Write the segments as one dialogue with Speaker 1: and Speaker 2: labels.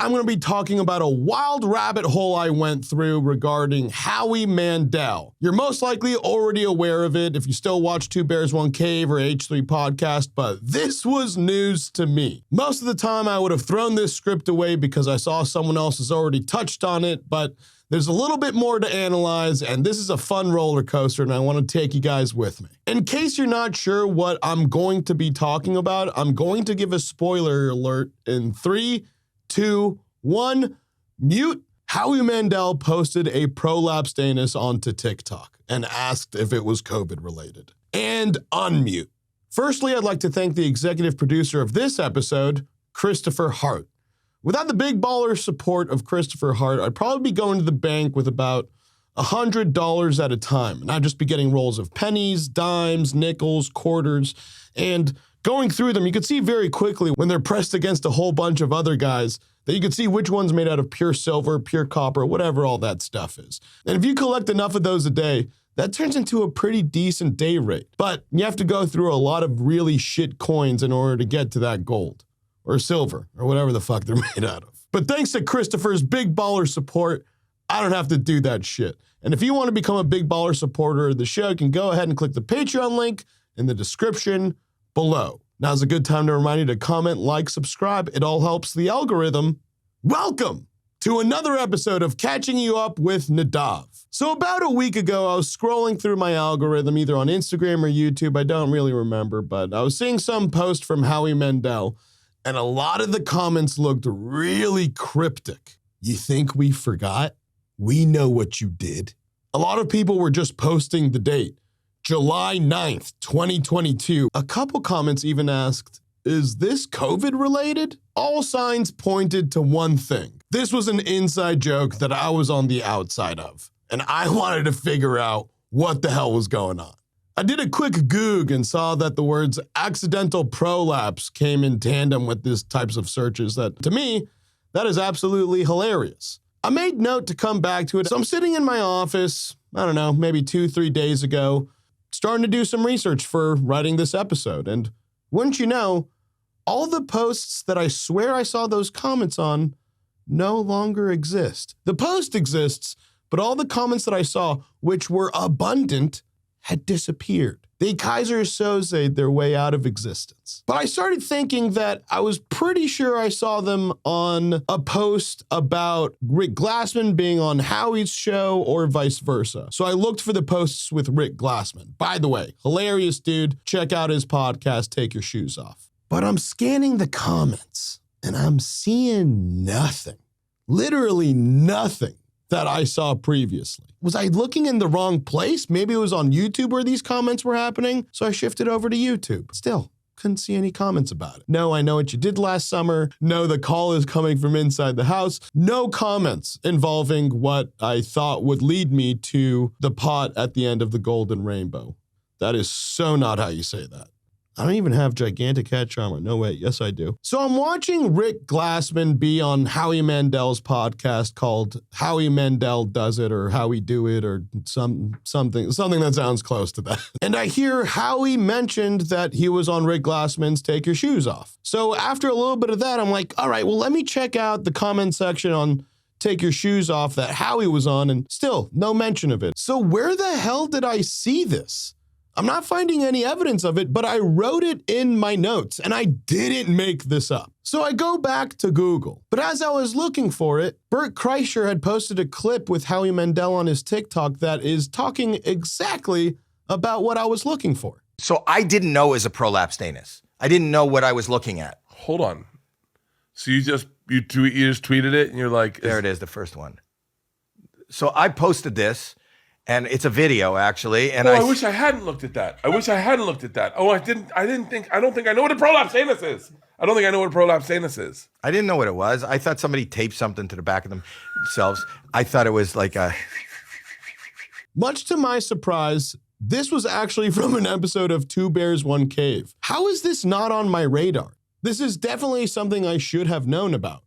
Speaker 1: I'm going to be talking about a wild rabbit hole I went through regarding Howie Mandel. You're most likely already aware of it if you still watch Two Bears, One Cave or H3 podcast, but this was news to me. Most of the time I would have thrown this script away because I saw someone else has already touched on it, but there's a little bit more to analyze, and this is a fun roller coaster, and I want to take you guys with me. In case you're not sure what I'm going to be talking about, I'm going to give a spoiler alert in 3, 2, 1, mute. Howie Mandel posted a prolapsed anus onto TikTok and asked if it was COVID related. And unmute. Firstly, I'd like to thank the executive producer of this episode, Christopher Hart. Without the big baller support of Christopher Hart, I'd probably be going to the bank with about $100 at a time. And I'd just be getting rolls of pennies, dimes, nickels, quarters, and going through them, you could see very quickly when they're pressed against a whole bunch of other guys that you could see which one's made out of pure silver, pure copper, whatever all that stuff is. And if you collect enough of those a day, that turns into a pretty decent day rate. But you have to go through a lot of really shit coins in order to get to that gold. Or silver, or whatever the fuck they're made out of. But thanks to Christopher's big baller support, I don't have to do that shit. And if you want to become a big baller supporter of the show, you can go ahead and click the Patreon link in the description below. Now's a good time to remind you to comment, like, subscribe. It all helps the algorithm. Welcome to another episode of Catching You Up with Nadav. So about a week ago, I was scrolling through my algorithm, either on Instagram or YouTube, I don't really remember, but I was seeing some post from Howie Mandel, and a lot of the comments looked really cryptic. You think we forgot? We know what you did. A lot of people were just posting the date, July 9th, 2022. A couple comments even asked, is this COVID related? All signs pointed to one thing. This was an inside joke that I was on the outside of, and I wanted to figure out what the hell was going on. I did a quick Goog and saw that the words accidental prolapse came in tandem with these types of searches that, to me, that is absolutely hilarious. I made note to come back to it. So I'm sitting in my office, I don't know, maybe 2-3 days ago, starting to do some research for writing this episode. And wouldn't you know, all the posts that I swear I saw those comments on no longer exist. The post exists, but all the comments that I saw, which were abundant, had disappeared. They Kaiser Soze their way out of existence. But I started thinking that I was pretty sure I saw them on a post about Rick Glassman being on Howie's show or vice versa. So I looked for the posts with Rick Glassman. By the way, hilarious dude. Check out his podcast, Take Your Shoes Off. But I'm scanning the comments and I'm seeing nothing. Literally nothing that I saw previously. Was I looking in the wrong place? Maybe it was on YouTube where these comments were happening, so I shifted over to YouTube. Still, couldn't see any comments about it. No, I know what you did last summer. No, the call is coming from inside the house. No comments involving what I thought would lead me to the pot at the end of the golden rainbow. That is so not how you say that. I don't even have gigantic head trauma. No way. Yes, I do. So I'm watching Rick Glassman be on Howie Mandel's podcast called Howie Mandel Does It or How We Do It or something that sounds close to that. And I hear Howie mentioned that he was on Rick Glassman's Take Your Shoes Off. So after a little bit of that, I'm like, all right, well, let me check out the comment section on Take Your Shoes Off that Howie was on, and still no mention of it. So where the hell did I see this? I'm not finding any evidence of it, but I wrote it in my notes, and I didn't make this up. So I go back to Google. But as I was looking for it, Bert Kreischer had posted a clip with Howie Mandel on his TikTok that is talking exactly about what I was looking for.
Speaker 2: So I didn't know it was a prolapsed anus. I didn't know what I was looking at.
Speaker 3: Hold on. So you just tweeted it, and you're like...
Speaker 2: There it is, the first one. So I posted this. And it's a video, actually. And
Speaker 3: I wish I hadn't looked at that. Oh, I don't think I know what a prolapse anus is. I don't think I know what a prolapse anus is.
Speaker 2: I didn't know what it was. I thought somebody taped something to the back of themselves. I thought it was like a...
Speaker 1: Much to my surprise, this was actually from an episode of Two Bears, One Cave. How is this not on my radar? This is definitely something I should have known about.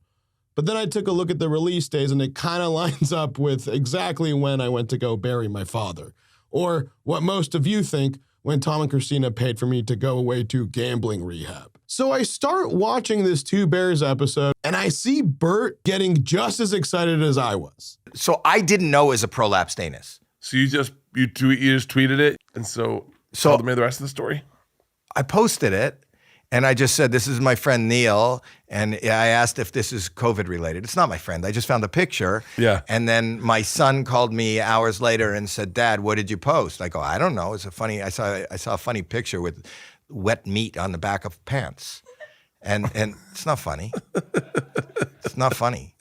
Speaker 1: But then I took a look at the release days and it kind of lines up with exactly when I went to go bury my father. Or what most of you think when Tom and Christina paid for me to go away to gambling rehab. So I start watching this Two Bears episode, and I see Bert getting just as excited as I was.
Speaker 2: So I didn't know it was a prolapsed anus.
Speaker 3: So you just tweeted it, and so told me the rest of the story?
Speaker 2: I posted it, and I just said, this is my friend Neil, and I asked if this is COVID related. It's not my friend. I just found a picture.
Speaker 3: Yeah.
Speaker 2: And then my son called me hours later and said, Dad, what did you post? I go, I don't know. I saw a funny picture with wet meat on the back of pants. And it's not funny. It's not funny.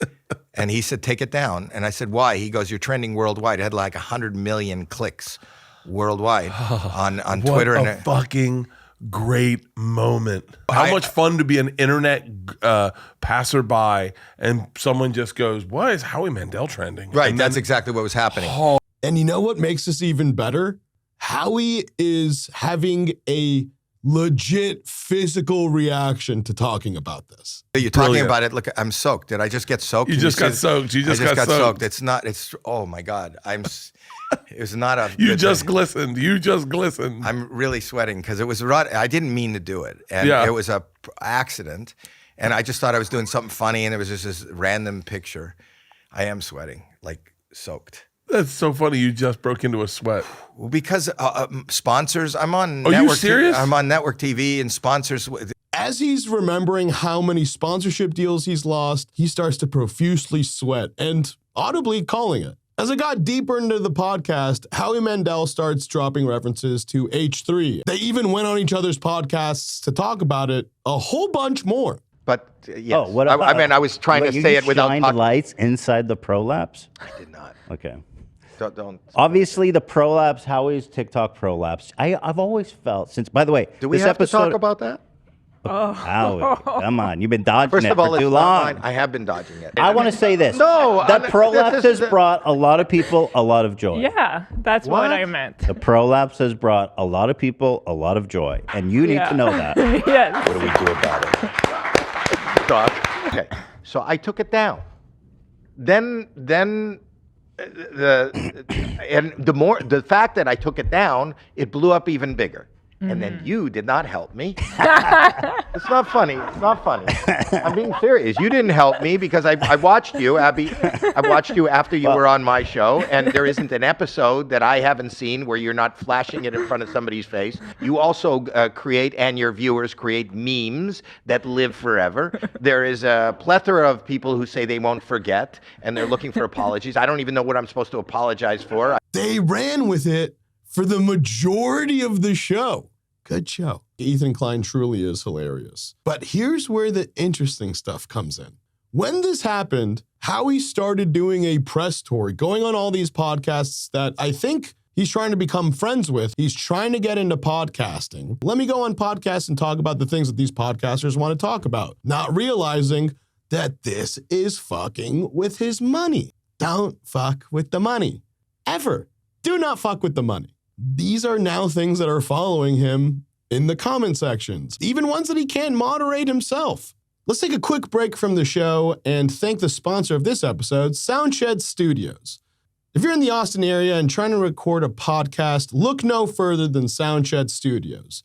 Speaker 2: And he said, take it down. And I said, why? He goes, you're trending worldwide. It had like 100 million clicks worldwide on Twitter.
Speaker 3: What a fucking great moment. How much fun to be an internet passerby and someone just goes, why is Howie Mandel trending?
Speaker 2: Right,
Speaker 3: And
Speaker 2: that's
Speaker 3: then,
Speaker 2: exactly what was happening.
Speaker 1: And you know what makes this even better? Howie is having a legit physical reaction to talking about this.
Speaker 2: You're talking
Speaker 3: Brilliant.
Speaker 2: about it. Look, I'm soaked. Did I just get soaked?
Speaker 3: You
Speaker 2: Can
Speaker 3: just
Speaker 2: see
Speaker 3: got
Speaker 2: it?
Speaker 3: soaked. You just
Speaker 2: I just
Speaker 3: got
Speaker 2: soaked.
Speaker 3: soaked.
Speaker 2: It's, oh my God. It was not a.
Speaker 3: You
Speaker 2: good
Speaker 3: just
Speaker 2: thing.
Speaker 3: glistened. You just glistened.
Speaker 2: I'm really sweating because it was I didn't mean to do it. And
Speaker 3: Yeah.
Speaker 2: it was a accident. And I just thought I was doing something funny, and there was just this random picture. I am sweating, like soaked.
Speaker 3: That's so funny. You just broke into a sweat.
Speaker 2: Well, because sponsors, I'm on
Speaker 3: Are you
Speaker 2: network.
Speaker 3: serious?
Speaker 2: I'm on network TV, and sponsors.
Speaker 1: As he's remembering how many sponsorship deals he's lost, he starts to profusely sweat and audibly calling it. As I got deeper into the podcast, Howie Mandel starts dropping references to H3. They even went on each other's podcasts to talk about it a whole bunch more.
Speaker 2: But yes.
Speaker 4: Oh, what about,
Speaker 2: I mean, I was trying to say it without
Speaker 4: shined
Speaker 2: talking.
Speaker 4: lights inside the prolapse?
Speaker 2: I did not.
Speaker 4: Okay.
Speaker 2: Don't.
Speaker 4: Obviously, the prolapse, Howie's TikTok prolapse. I've always felt since. By the way,
Speaker 2: Do we
Speaker 4: this
Speaker 2: have
Speaker 4: episode,
Speaker 2: to talk about that?
Speaker 4: Howie, come on, you've been dodging
Speaker 2: First
Speaker 4: it
Speaker 2: of all,
Speaker 4: for
Speaker 2: it's
Speaker 4: too
Speaker 2: not
Speaker 4: long.
Speaker 2: mine. I have been dodging it.
Speaker 4: I want to say this.
Speaker 2: No,
Speaker 4: that
Speaker 2: this
Speaker 4: prolapse
Speaker 2: is
Speaker 4: has brought a lot of people a lot of joy.
Speaker 5: Yeah, that's what I meant.
Speaker 4: The prolapse has brought a lot of people a lot of joy, and you need to know that.
Speaker 5: Yes.
Speaker 2: What do we do about it? Stop. Okay, so I took it down. Then the fact that I took it down, it blew up even bigger. And then you did not help me. It's not funny. It's not funny. I'm being serious. You didn't help me because I watched you, Abby. I watched you after you were on my show, and there isn't an episode that I haven't seen where you're not flashing it in front of somebody's face. You also create, and your viewers create, memes that live forever. There is a plethora of people who say they won't forget, and they're looking for apologies. I don't even know what I'm supposed to apologize for.
Speaker 1: They ran with it for the majority of the show. Good show. Ethan Klein truly is hilarious. But here's where the interesting stuff comes in. When this happened, Howie started doing a press tour, going on all these podcasts that I think he's trying to become friends with. He's trying to get into podcasting. Let me go on podcasts and talk about the things that these podcasters want to talk about, not realizing that this is fucking with his money. Don't fuck with the money. Ever. Do not fuck with the money. These are now things that are following him in the comment sections, even ones that he can't moderate himself. Let's take a quick break from the show and thank the sponsor of this episode, Soundshed Studios. If you're in the Austin area and trying to record a podcast, look no further than Soundshed Studios.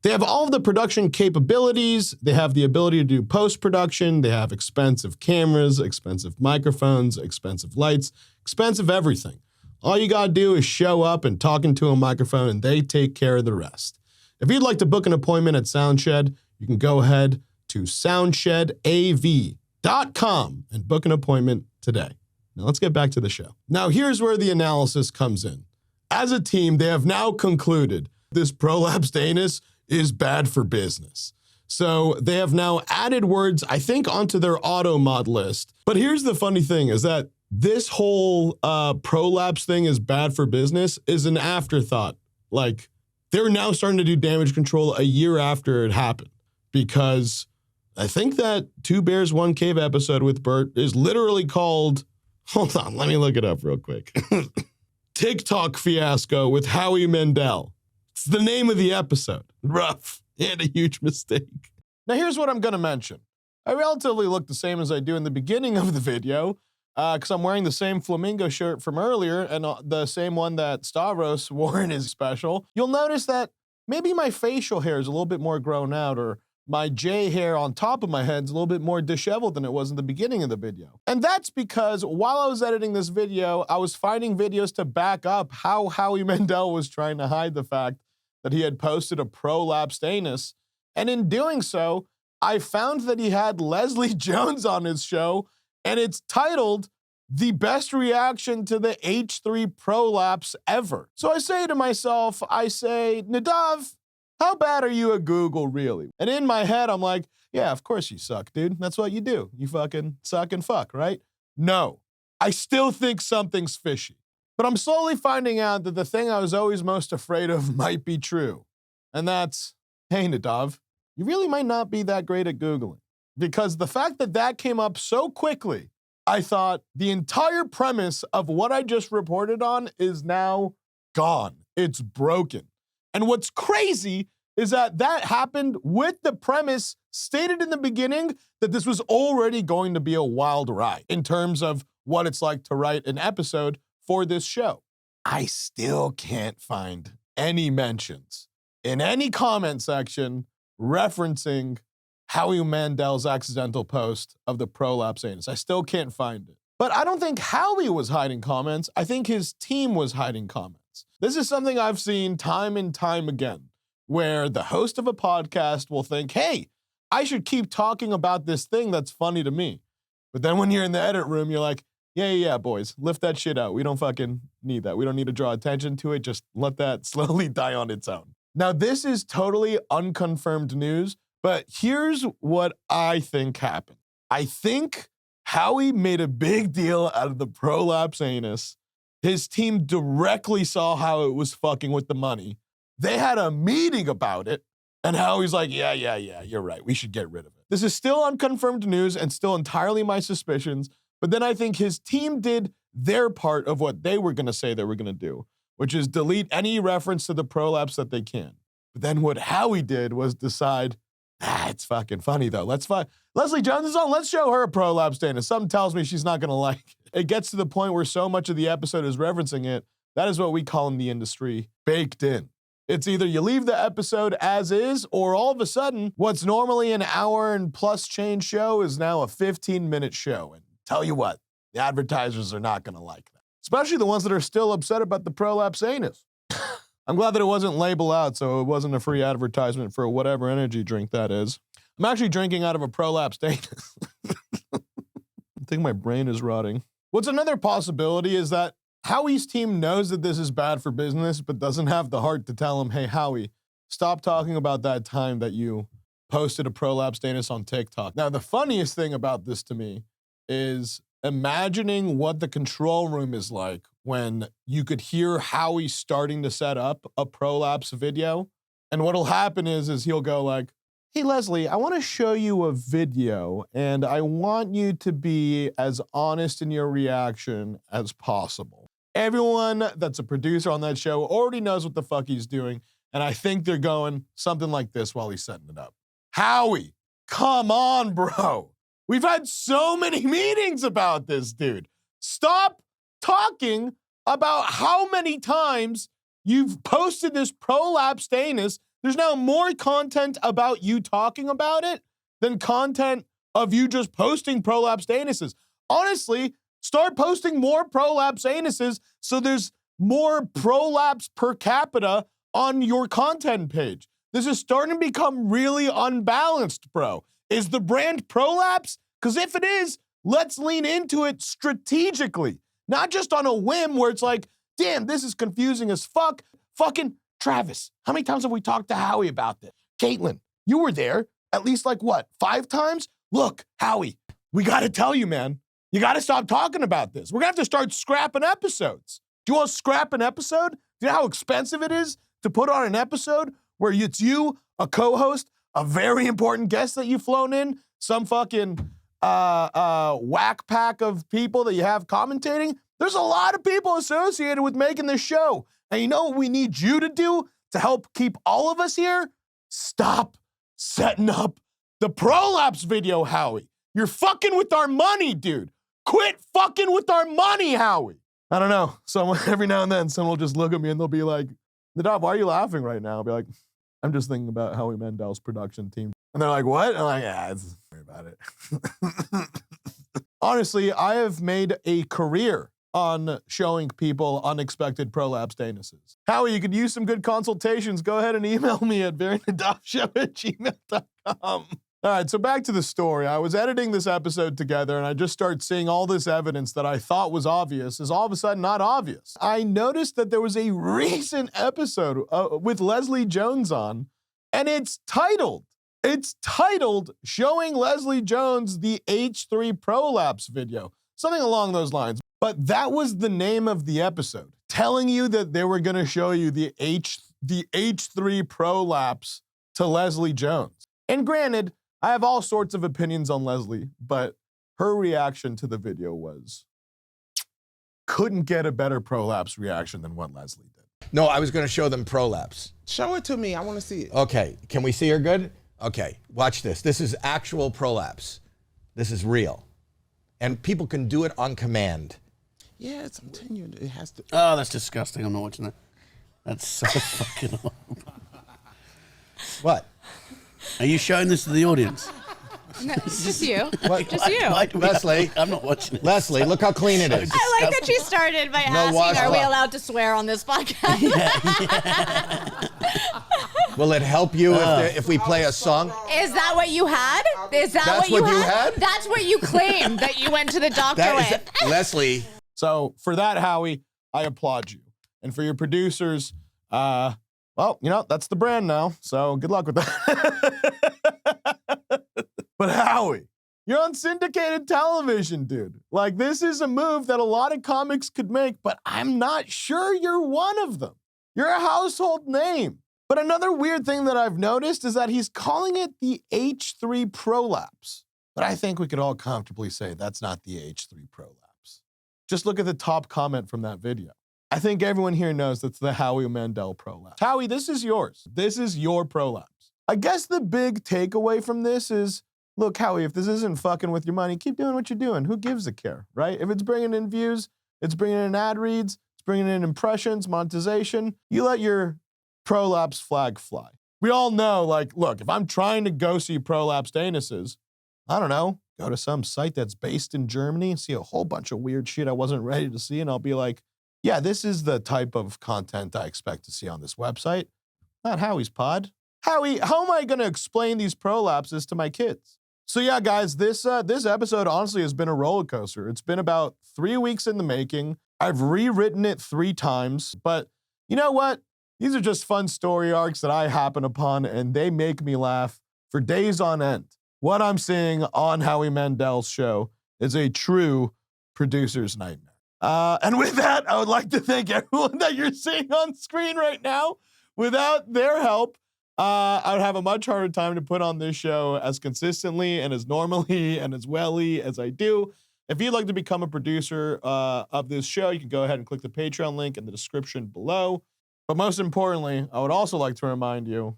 Speaker 1: They have all of the production capabilities. They have the ability to do post-production. They have expensive cameras, expensive microphones, expensive lights, expensive everything. All you gotta do is show up and talk into a microphone and they take care of the rest. If you'd like to book an appointment at Soundshed, you can go ahead to soundshedAV.com and book an appointment today. Now let's get back to the show. Now here's where the analysis comes in. As a team, they have now concluded this prolapsed anus is bad for business. So they have now added words, I think, onto their auto mod list. But here's the funny thing is that this whole prolapse thing is bad for business is an afterthought. Like, they're now starting to do damage control a year after it happened because I think that Two Bears, One Cave episode with Bert is literally called, hold on, let me look it up real quick. TikTok Fiasco with Howie Mandel. It's the name of the episode. Rough and a huge mistake. Now here's what I'm going to mention. I relatively look the same as I do in the beginning of the video, because I'm wearing the same flamingo shirt from earlier and the same one that Stavros wore in his special, you'll notice that maybe my facial hair is a little bit more grown out, or my J hair on top of my head is a little bit more disheveled than it was in the beginning of the video. And that's because while I was editing this video, I was finding videos to back up how Howie Mandel was trying to hide the fact that he had posted a prolapsed anus. And in doing so, I found that he had Leslie Jones on his show, and it's titled The Best Reaction to the H3 Prolapse Ever. So I say to myself, Nadav, how bad are you at Google, really? And in my head, I'm like, yeah, of course you suck, dude. That's what you do. You fucking suck and fuck, right? No, I still think something's fishy. But I'm slowly finding out that the thing I was always most afraid of might be true. And that's, hey, Nadav, you really might not be that great at Googling. Because the fact that that came up so quickly, I thought the entire premise of what I just reported on is now gone. It's broken. And what's crazy is that that happened with the premise stated in the beginning that this was already going to be a wild ride in terms of what it's like to write an episode for this show. I still can't find any mentions in any comment section referencing Howie Mandel's accidental post of the prolapse anus. I still can't find it. But I don't think Howie was hiding comments. I think his team was hiding comments. This is something I've seen time and time again, where the host of a podcast will think, hey, I should keep talking about this thing that's funny to me. But then when you're in the edit room, you're like, yeah, boys, lift that shit out. We don't fucking need that. We don't need to draw attention to it. Just let that slowly die on its own. Now, this is totally unconfirmed news, but here's what I think happened. I think Howie made a big deal out of the prolapse anus. His team directly saw how it was fucking with the money. They had a meeting about it, and Howie's like, yeah, you're right. We should get rid of it. This is still unconfirmed news and still entirely my suspicions, but then I think his team did their part of what they were going to say they were going to do, which is delete any reference to the prolapse that they can. But then what Howie did was decide, it's fucking funny though. Leslie Jones is on. Let's show her a prolapse anus. Something tells me she's not going to like it. It gets to the point where so much of the episode is referencing it. That is what we call in the industry baked in. It's either you leave the episode as is, or all of a sudden, what's normally an hour and plus change show is now a 15-minute show. And tell you what, the advertisers are not going to like that. Especially the ones that are still upset about the prolapse anus. I'm glad that it wasn't labeled out, so it wasn't a free advertisement for whatever energy drink that is. I'm actually drinking out of a prolapsed anus. I think my brain is rotting. What's another possibility is that Howie's team knows that this is bad for business, but doesn't have the heart to tell him, hey, Howie, stop talking about that time that you posted a prolapsed anus on TikTok. Now, the funniest thing about this to me is imagining what the control room is like when you could hear Howie starting to set up a prolapse video. And what'll happen is he'll go like, hey, Leslie, I want to show you a video, and I want you to be as honest in your reaction as possible. Everyone that's a producer on that show already knows what the fuck he's doing, and I think they're going something like this while he's setting it up. Howie, come on, bro. We've had so many meetings about this, dude. Stop talking about how many times you've posted this prolapsed anus. There's now more content about you talking about it than content of you just posting prolapsed anuses. Honestly, start posting more prolapsed anuses so there's more prolapse per capita on your content page. This is starting to become really unbalanced, bro. Is the brand prolapse? Because if it is, let's lean into it strategically. Not just on a whim where it's like, damn, this is confusing as fuck. Fucking Travis, how many times have we talked to Howie about this? Caitlin, you were there at least 5 times? Look, Howie, we got to tell you, man, you got to stop talking about this. We're going to have to start scrapping episodes. Do you want to scrap an episode? Do you know how expensive it is to put on an episode where it's you, a co-host, a very important guest that you've flown in, some fucking whack pack of people that you have commentating? There's a lot of people associated with making this show. And you know what we need you to do to help keep all of us here? Stop setting up the prolapse video, Howie. You're fucking with our money, dude. Quit fucking with our money, Howie. I don't know. Someone every now and then, someone will just look at me and they'll be like, Nadav, why are you laughing right now? I'll be like, I'm just thinking about Howie Mandel's production team. And they're like, what? And I'm like, yeah, don't worry about it. Honestly, I have made a career on showing people unexpected prolapsed anuses. Howie, you could use some good consultations. Go ahead and email me at verynadavshow@gmail.com. All right, so back to the story. I was editing this episode together, and I just started seeing all this evidence that I thought was obvious is all of a sudden not obvious. I noticed that there was a recent episode with Leslie Jones on, and it's titled Showing Leslie Jones the H3 Prolapse Video, something along those lines. But that was the name of the episode, telling you that they were going to show you the H3 prolapse to Leslie Jones. And granted, I have all sorts of opinions on Leslie, but her reaction to the video was, couldn't get a better prolapse reaction than what Leslie did.
Speaker 2: No, I was going to show them prolapse.
Speaker 6: Show it to me. I want to see it.
Speaker 2: Okay, can we see her good? Okay, watch this. This is actual prolapse. This is real. And people can do it on command.
Speaker 6: Yeah, I'm telling you, it has to.
Speaker 7: Oh, that's disgusting. I'm not watching that. That's so fucking horrible.
Speaker 2: What?
Speaker 7: Are you showing this to the audience?
Speaker 8: No, just you.
Speaker 2: What?
Speaker 8: Just you.
Speaker 2: Leslie.
Speaker 7: I'm not watching it.
Speaker 2: Leslie, look how clean it is.
Speaker 8: I like that she started by asking, are we allowed to swear on this podcast?
Speaker 2: Will it help you if we play a song?
Speaker 8: Is that what you had? Is that
Speaker 2: That's what you had?
Speaker 8: That's what you claimed that you went to the doctor with.
Speaker 2: Leslie.
Speaker 1: So for that, Howie, I applaud you. And for your producers, well, you know, that's the brand now. So good luck with that. But Howie, you're on syndicated television, dude. Like, this is a move that a lot of comics could make, but I'm not sure you're one of them. You're a household name. But another weird thing that I've noticed is that he's calling it the H3 prolapse. But I think we could all comfortably say that's not the H3 prolapse. Just look at the top comment from that video. I think everyone here knows that's the Howie Mandel prolapse. Howie, this is yours. This is your prolapse. I guess the big takeaway from this is, look, Howie, if this isn't fucking with your money, keep doing what you're doing. Who gives a care, right? If it's bringing in views, it's bringing in ad reads, it's bringing in impressions, monetization, you let your prolapse flag fly. We all know, like, look, if I'm trying to go see prolapsed anuses, I don't know, go to some site that's based in Germany and see a whole bunch of weird shit I wasn't ready to see, and I'll be like, yeah, this is the type of content I expect to see on this website. Not Howie's pod. Howie, how am I going to explain these prolapses to my kids? So yeah, guys, this episode honestly has been a roller coaster. It's been about 3 weeks in the making. I've rewritten it 3 times, but you know what? These are just fun story arcs that I happen upon, and they make me laugh for days on end. What I'm seeing on Howie Mandel's show is a true producer's nightmare. And with that, I would like to thank everyone that you're seeing on screen right now. Without their help, I would have a much harder time to put on this show as consistently and as normally and as welly as I do. If you'd like to become a producer of this show, you can go ahead and click the Patreon link in the description below. But most importantly, I would also like to remind you,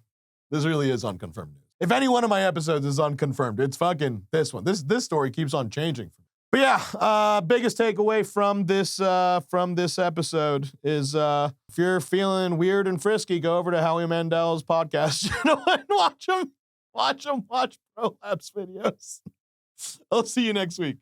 Speaker 1: this really is unconfirmed news. If any one of my episodes is unconfirmed, it's fucking this one. This story keeps on changing. But yeah, biggest takeaway from this episode is if you're feeling weird and frisky, go over to Howie Mandel's podcast channel and watch prolapse videos. I'll see you next week.